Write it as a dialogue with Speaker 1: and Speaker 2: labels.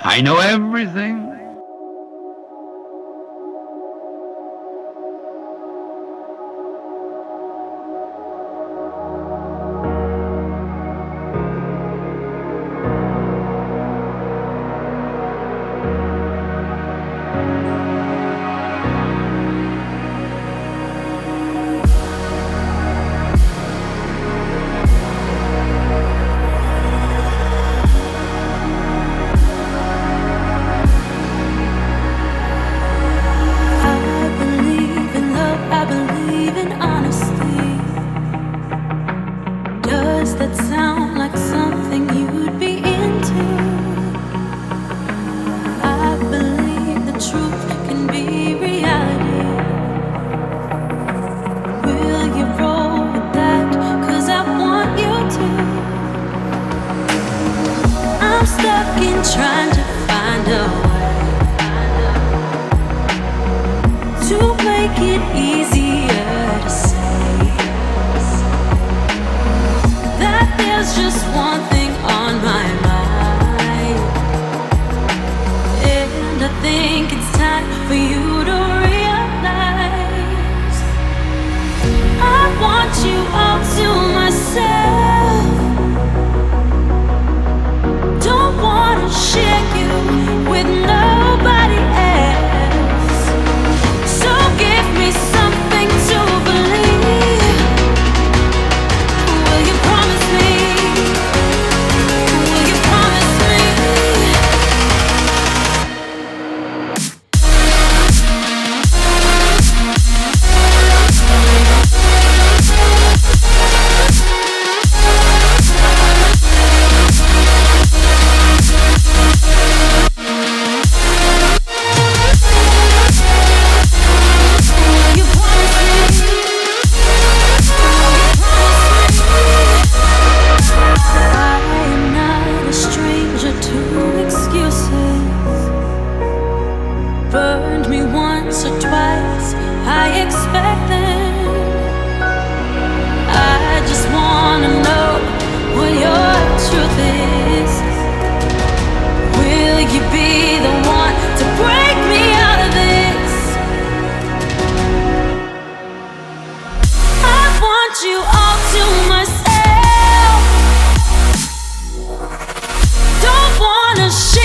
Speaker 1: I know everything.
Speaker 2: Does that sound like something you'd be into? I believe the truth can be reality. Will you roll with that? 'Cause I want you to. I'm stuck in trying to find a way to make it easier to say that there's just one thing on my mind, and I think it's time for you to realize I want you all to myself. Don't wanna share you with nobody else. So give me something to believe. Will you promise me? Will you promise me? Will you promise me? I am not a stranger to excuses. Burned me once or twice, I expect them. I just wanna know what your truth is. Will you be the one to break me out of this? I want you all to myself. Don't wanna share